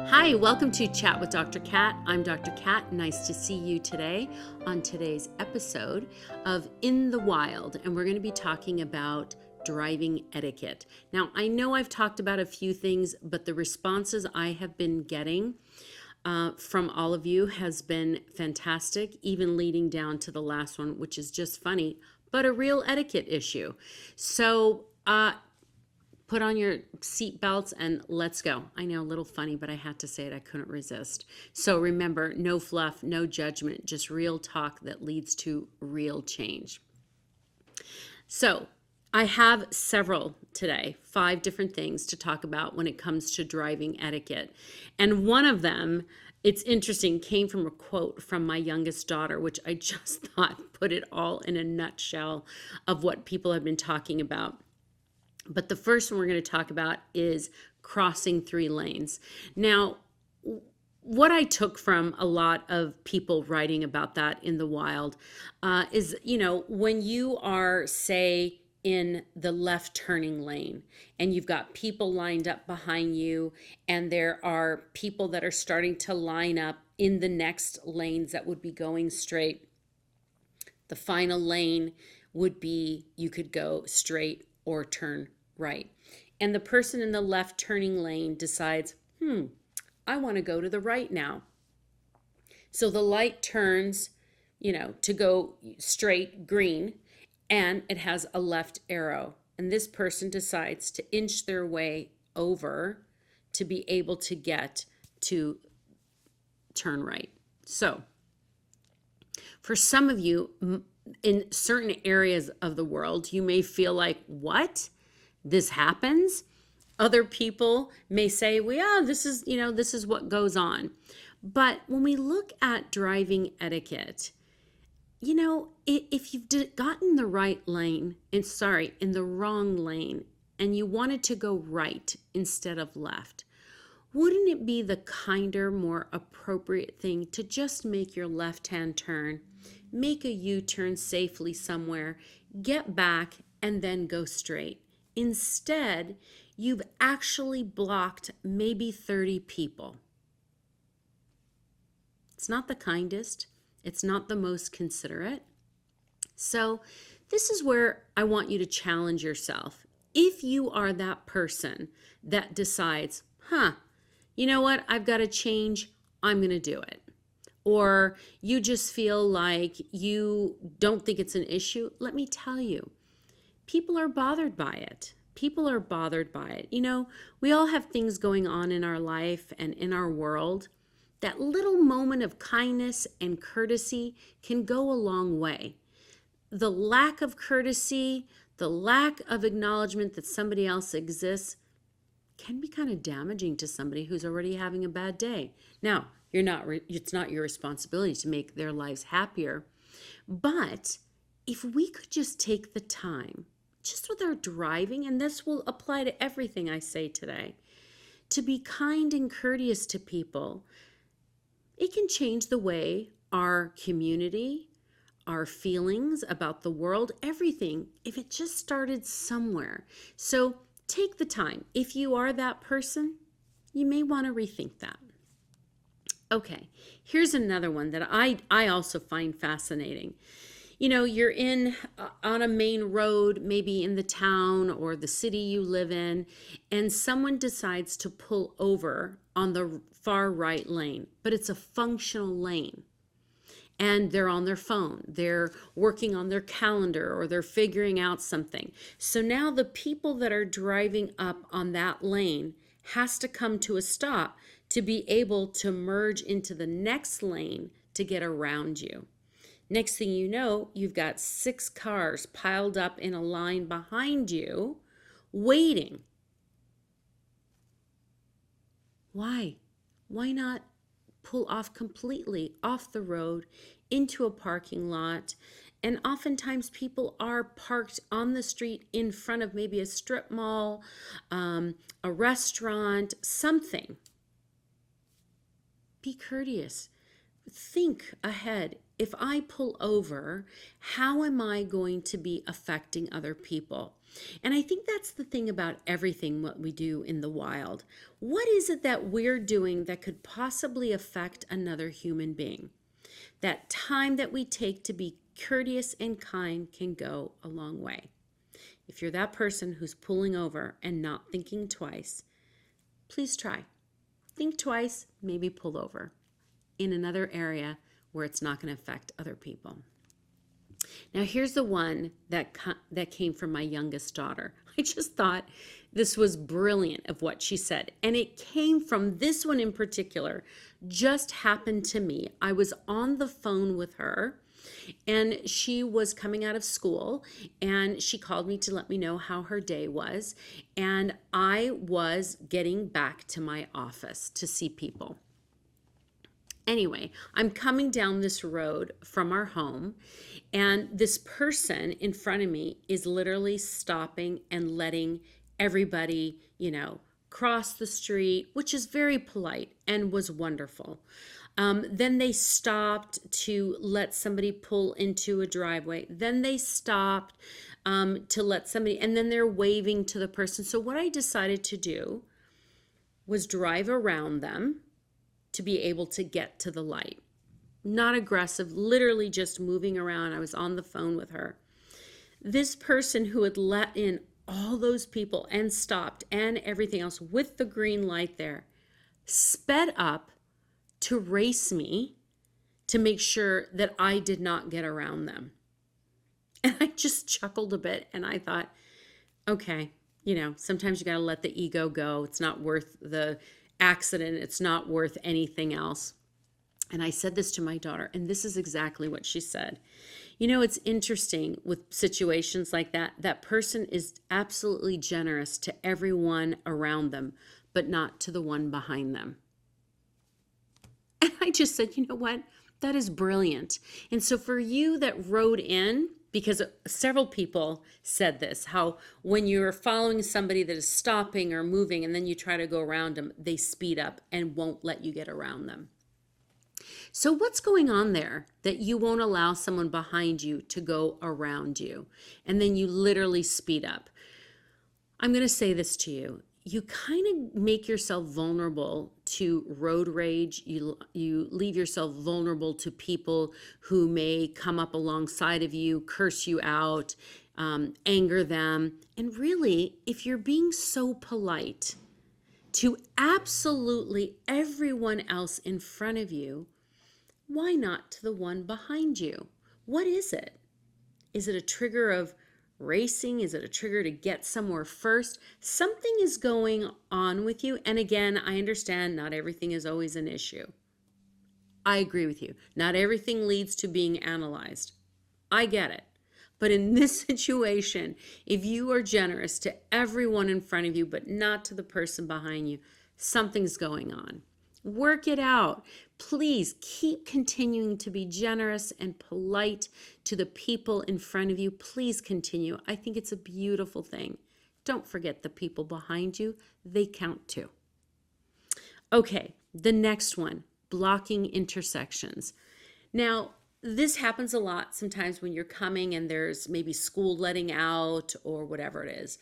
Hi, welcome to Chat with Dr. Kat. I'm Dr. Kat. Nice to see you today on today's episode of In the Wild, and we're going to be talking about driving etiquette. Now, I know I've talked about a few things, but the responses I have been getting from all of you has been fantastic, even leading down to the last one, which is just funny, but a real etiquette issue. So, put on your seat belts and let's go. I know, a little funny, but I had to say it. I couldn't resist. So remember, no fluff, no judgment, just real talk that leads to real change. So I have several today, 5 different things to talk about when it comes to driving etiquette. And one of them, it's interesting, came from a quote from my youngest daughter, which I just thought put it all in a nutshell of what people have been talking about. But the first one we're going to talk about is crossing 3 lanes. Now, what I took from a lot of people writing about that in the wild is, when you are, say, in the left turning lane and you've got people lined up behind you and there are people that are starting to line up in the next lanes that would be going straight. The final lane would be you could go straight or turn right. And the person in the left turning lane decides, I want to go to the right now. So the light turns, to go straight green, and it has a left arrow. And this person decides to inch their way over to be able to get to turn right. So for some of you, in certain areas of the world, you may feel like, what? This happens? Other people may say, well, yeah, this is what goes on. But when we look at driving etiquette, if you've gotten the right lane, in the wrong lane, and you wanted to go right instead of left, wouldn't it be the kinder, more appropriate thing to just make your left-hand turn, make a U-turn safely somewhere, get back, and then go straight? Instead, you've actually blocked maybe 30 people. It's not the kindest. It's not the most considerate. So this is where I want you to challenge yourself. If you are that person that decides, you know what, I've got to change, I'm going to do it. Or you just feel like you don't think it's an issue, let me tell you, people are bothered by it. People are bothered by it. We all have things going on in our life and in our world. That little moment of kindness and courtesy can go a long way. The lack of courtesy, the lack of acknowledgement that somebody else exists can be kind of damaging to somebody who's already having a bad day. Now, it's not your responsibility to make their lives happier, but if we could just take the time, just with our driving, and this will apply to everything I say today, to be kind and courteous to people, it can change the way our community, our feelings about the world, everything, if it just started somewhere. So take the time. If you are that person, you may want to rethink that. Okay, here's another one that I also find fascinating. You're on a main road, maybe in the town or the city you live in, and someone decides to pull over on the far right lane, but it's a functional lane. And they're on their phone, they're working on their calendar, or they're figuring out something. So now the people that are driving up on that lane has to come to a stop to be able to merge into the next lane to get around you. Next thing you know, you've got 6 cars piled up in a line behind you, waiting. Why? Why not pull off completely off the road into a parking lot? And oftentimes people are parked on the street in front of maybe a strip mall, a restaurant, something. Be courteous. Think ahead. if I pull over, how am I going to be affecting other people? And I think that's the thing about everything what we do in the wild. What is it that we're doing that could possibly affect another human being? That time that we take to be courteous and kind can go a long way. If you're that person who's pulling over and not thinking twice, please try. Think twice, maybe pull over in another area where it's not going to affect other people. Now, here's the one that came from my youngest daughter. I just thought this was brilliant of what she said. And it came from this one in particular, just happened to me. I was on the phone with her, and she was coming out of school, and she called me to let me know how her day was. And I was getting back to my office to see people. Anyway, I'm coming down this road from our home, and this person in front of me is literally stopping and letting everybody, cross the street, which is very polite and was wonderful. Then they stopped to let somebody pull into a driveway. Then they stopped to let somebody, and then they're waving to the person. So what I decided to do was drive around them to be able to get to the light. Not aggressive, literally just moving around. I was on the phone with her. This person who had let in all those people and stopped and everything else with the green light there, sped up to race me to make sure that I did not get around them. And I just chuckled a bit, and I thought, okay, sometimes you got to let the ego go. It's not worth the accident. It's not worth anything else. And I said this to my daughter, and this is exactly what she said. It's interesting with situations like that. That person is absolutely generous to everyone around them, but not to the one behind them. And I just said, you know what? That is brilliant. And so for you that rode in, because several people said this, how when you're following somebody that is stopping or moving and then you try to go around them, they speed up and won't let you get around them. So what's going on there that you won't allow someone behind you to go around you, and then you literally speed up? I'm going to say this to you. You kind of make yourself vulnerable to road rage. You leave yourself vulnerable to people who may come up alongside of you, curse you out, anger them. And really, if you're being so polite to absolutely everyone else in front of you, why not to the one behind you? What is it? Is it a trigger of racing? Is it a trigger to get somewhere first? Something is going on with you. And again, I understand not everything is always an issue. I agree with you. Not everything leads to being analyzed. I get it. But in this situation, if you are generous to everyone in front of you, but not to the person behind you, something's going on. Work it out. Please keep continuing to be generous and polite to the people in front of you. Please continue. I think it's a beautiful thing. Don't forget the people behind you. They count too. Okay, the next one, blocking intersections. Now, this happens a lot sometimes when you're coming and there's maybe school letting out or whatever it is.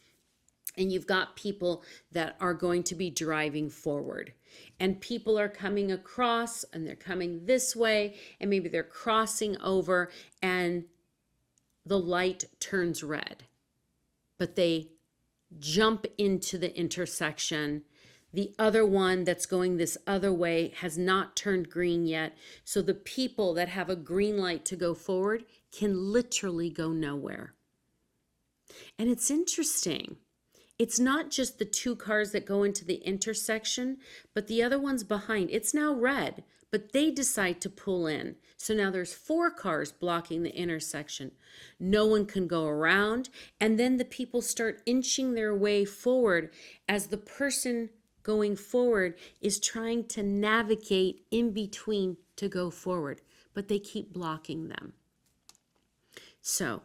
And you've got people that are going to be driving forward, and people are coming across and they're coming this way, and maybe they're crossing over and the light turns red, but they jump into the intersection. The other one that's going this other way has not turned green yet. So the people that have a green light to go forward can literally go nowhere. And it's interesting. It's not just the two cars that go into the intersection, but the other one's behind. It's now red, but they decide to pull in. So now there's 4 cars blocking the intersection. No one can go around. And then the people start inching their way forward as the person going forward is trying to navigate in between to go forward, but they keep blocking them. So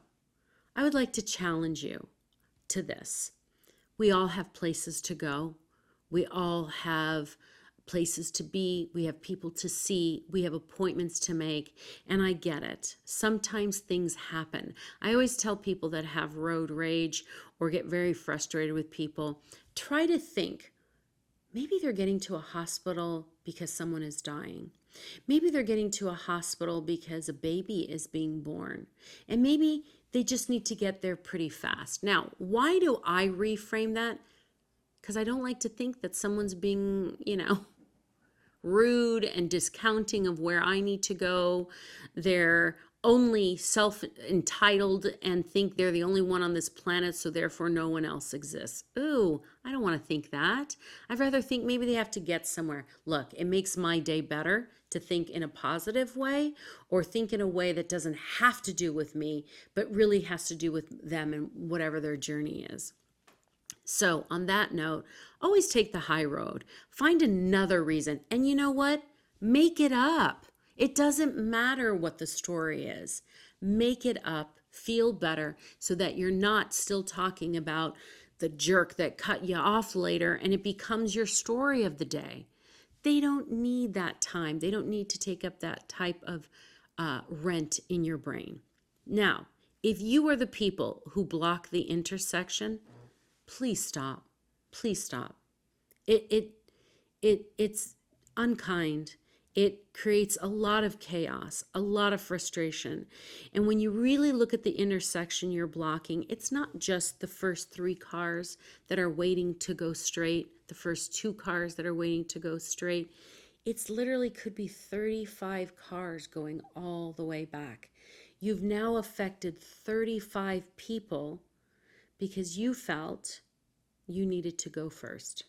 I would like to challenge you to this. We all have places to go. We all have places to be, we have people to see, we have appointments to make, and I get it. Sometimes things happen. I always tell people that have road rage or get very frustrated with people, try to think, maybe they're getting to a hospital because someone is dying. Maybe they're getting to a hospital because a baby is being born. And maybe they just need to get there pretty fast. Now, why do I reframe that? Because I don't like to think that someone's being, rude and discounting of where I need to go. They're only self-entitled and think they're the only one on this planet, so therefore no one else exists. Ooh, I don't want to think that. I'd rather think maybe they have to get somewhere. Look, it makes my day better to think in a positive way or think in a way that doesn't have to do with me, but really has to do with them and whatever their journey is. So on that note, always take the high road. Find another reason. And you know what? Make it up. It doesn't matter what the story is. Make it up. Feel better so that you're not still talking about the jerk that cut you off later and it becomes your story of the day. They don't need that time. They don't need to take up that type of rent in your brain. Now, if you are the people who block the intersection, please stop. Please stop. It's unkind. It creates a lot of chaos, a lot of frustration. And when you really look at the intersection you're blocking, it's not just the first 3 cars that are waiting to go straight, the first 2 cars that are waiting to go straight. It's literally could be 35 cars going all the way back. You've now affected 35 people because you felt you needed to go first.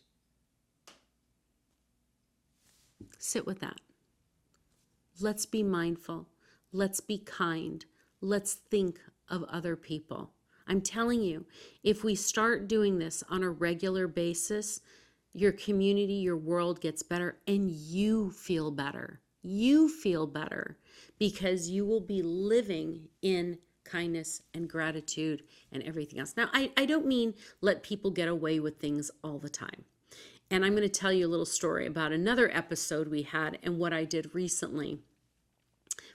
Sit with that. Let's be mindful. Let's be kind. Let's think of other people. I'm telling you, if we start doing this on a regular basis, your community, your world gets better and you feel better. You feel better because you will be living in kindness and gratitude and everything else. Now, I don't mean let people get away with things all the time. And I'm going to tell you a little story about another episode we had and what I did recently.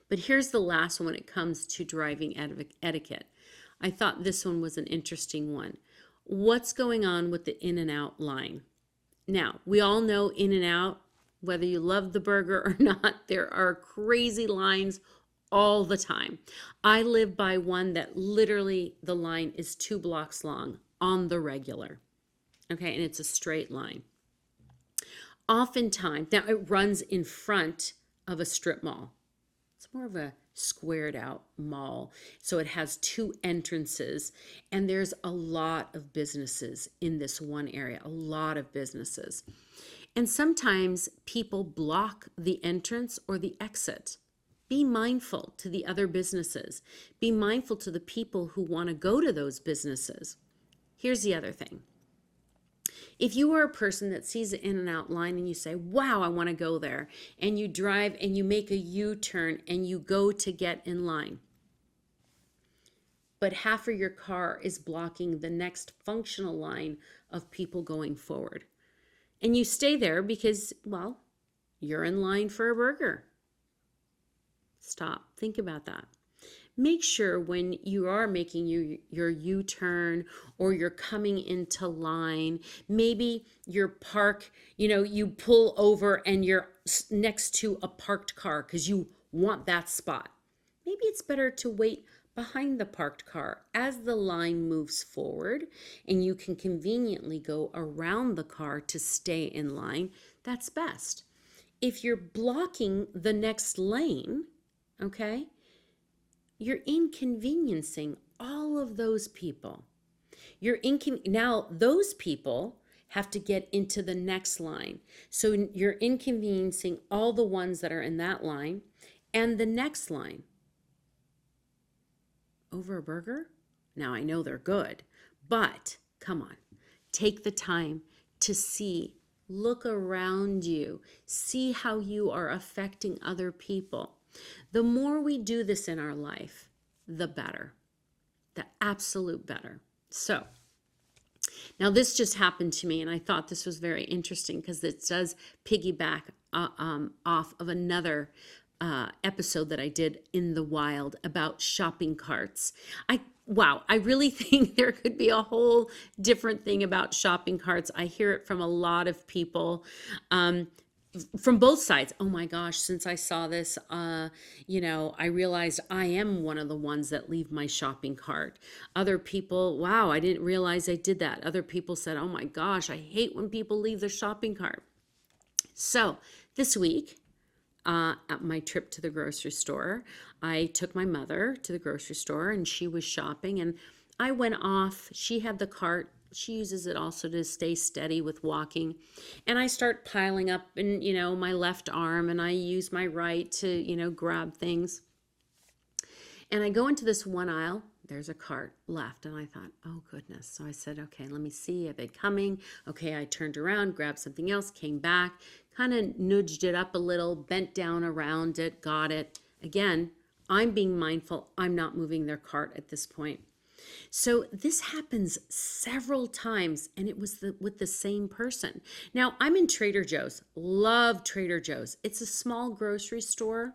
But here's the last one when it comes to driving etiquette. I thought this one was an interesting one. What's going on with the in and out line? Now, we all know in and out, whether you love the burger or not, there are crazy lines all the time. I live by one that literally the line is 2 blocks long on the regular. Okay, and it's a straight line. Oftentimes, now it runs in front of a strip mall. It's more of a squared out mall. So it has 2 entrances and there's a lot of businesses in this one area, a lot of businesses. And sometimes people block the entrance or the exit. Be mindful to the other businesses. Be mindful to the people who want to go to those businesses. Here's the other thing. If you are a person that sees the in and out line and you say, wow, I want to go there, and you drive and you make a U-turn and you go to get in line, but half of your car is blocking the next functional line of people going forward. And you stay there because, well, you're in line for a burger. Stop. Think about that. Make sure when you are making your U-turn or you're coming into line, maybe your park, you pull over and you're next to a parked car because you want that spot. Maybe it's better to wait behind the parked car as the line moves forward and you can conveniently go around the car to stay in line. That's best. If you're blocking the next lane, okay, you're inconveniencing all of those people. Now those people have to get into the next line. So you're inconveniencing all the ones that are in that line and the next line. Over a burger? Now I know they're good, but come on, take the time to see, look around you, see how you are affecting other people. The more we do this in our life, the better, the absolute better. So Now, this just happened to me, and I thought this was very interesting because it does piggyback off of another episode that I did in the wild about shopping carts. Wow, I really think there could be a whole different thing about shopping carts. I hear it from a lot of people. From both sides. Oh my gosh, since I saw this, I realized I am one of the ones that leave my shopping cart. Other people, wow, I didn't realize I did that. Other people said, oh my gosh, I hate when people leave their shopping cart. So this week, at my trip to the grocery store, I took my mother to the grocery store and she was shopping, and I went off. She had the cart. She uses it also to stay steady with walking. And I start piling up in, my left arm, and I use my right to, grab things. And I go into this one aisle. There's a cart left. And I thought, oh goodness. So I said, okay, let me see. Are they coming? Okay, I turned around, grabbed something else, came back, kind of nudged it up a little, bent down around it, got it. Again, I'm being mindful. I'm not moving their cart at this point. So this happens several times, and it was with the same person. Now, I'm in Trader Joe's. Love Trader Joe's. It's a small grocery store,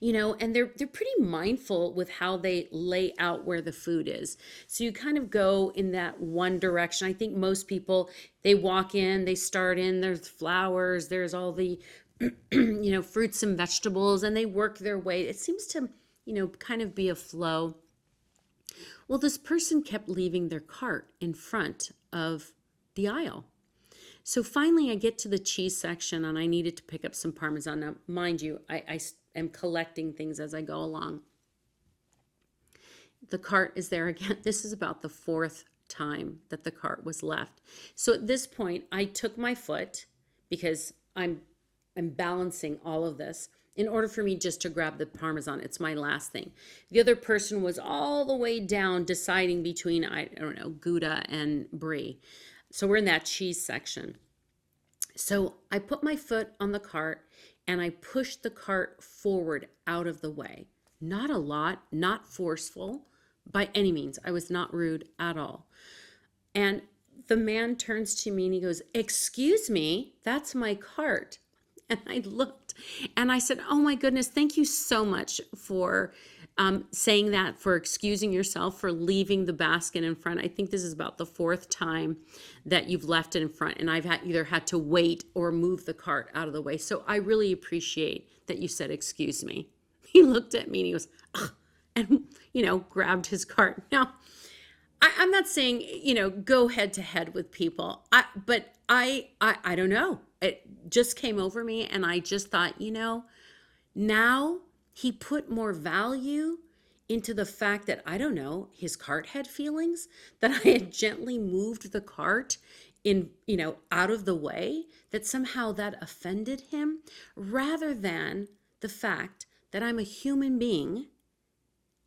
and they're pretty mindful with how they lay out where the food is. So you kind of go in that one direction. I think most people, they walk in, they start in, there's flowers, there's all the fruits and vegetables, and they work their way. It seems to, kind of be a flow. Well, this person kept leaving their cart in front of the aisle. So finally I get to the cheese section, and I needed to pick up some Parmesan. Now, mind you, I am collecting things as I go along. The cart is there again. This is about the fourth time that the cart was left. So at this point, I took my foot, because I'm balancing all of this, in order for me just to grab the Parmesan. It's my last thing. The other person was all the way down deciding between, I don't know, Gouda and Brie. So we're in that cheese section. So I put my foot on the cart and I pushed the cart forward out of the way. Not a lot, not forceful by any means. I was not rude at all. And the man turns to me and he goes, "Excuse me, that's my cart." And I looked and I said, "Oh my goodness, thank you so much for saying that, for excusing yourself, for leaving the basket in front. I think this is about the fourth time that you've left it in front, and I've either had to wait or move the cart out of the way. So I really appreciate that you said, excuse me." He looked at me and he goes, "Ugh," and, grabbed his cart. Now, I'm not saying, go head to head with people, but I don't know. It just came over me, and I just thought, now he put more value into the fact that, I don't know, his cart had feelings, that I had gently moved the cart in, out of the way, that somehow that offended him, rather than the fact that I'm a human being.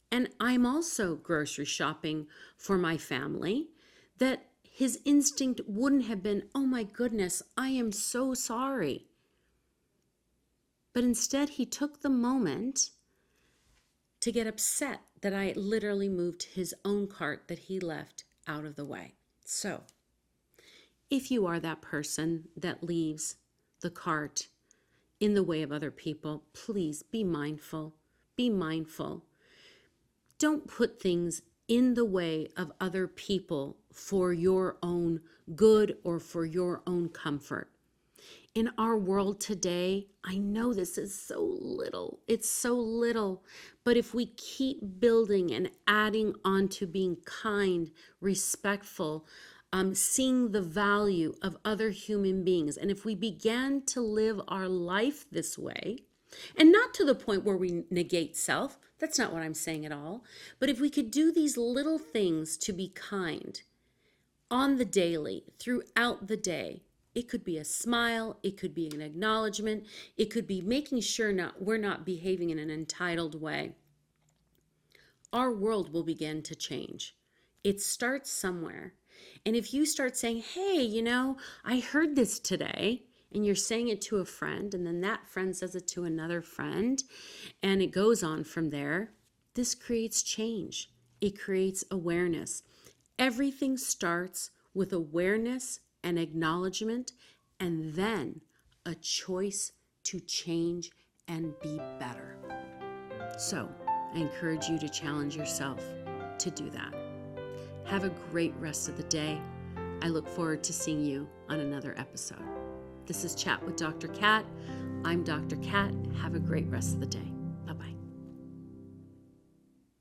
And I'm also grocery shopping for my family, that his instinct wouldn't have been, "Oh my goodness, I am so sorry." But instead, he took the moment to get upset that I literally moved his own cart that he left out of the way. So, if you are that person that leaves the cart in the way of other people, please be mindful. Be mindful. Don't put things in the way of other people for your own good or for your own comfort. In our world today, I know this is so little. It's so little. But if we keep building and adding on to being kind, respectful, seeing the value of other human beings, and if we began to live our life this way, and not to the point where we negate self, that's not what I'm saying at all. But if we could do these little things to be kind on the daily, throughout the day, it could be a smile, it could be an acknowledgement, it could be making sure we're not behaving in an entitled way. Our world will begin to change. It starts somewhere. And if you start saying, "Hey, I heard this today," and you're saying it to a friend, and then that friend says it to another friend, and it goes on from there, this creates change. It creates awareness. Everything starts with awareness and acknowledgement, and then a choice to change and be better. So I encourage you to challenge yourself to do that. Have a great rest of the day. I look forward to seeing you on another episode. This is Chat with Dr. Cat. I'm Dr. Cat. Have a great rest of the day.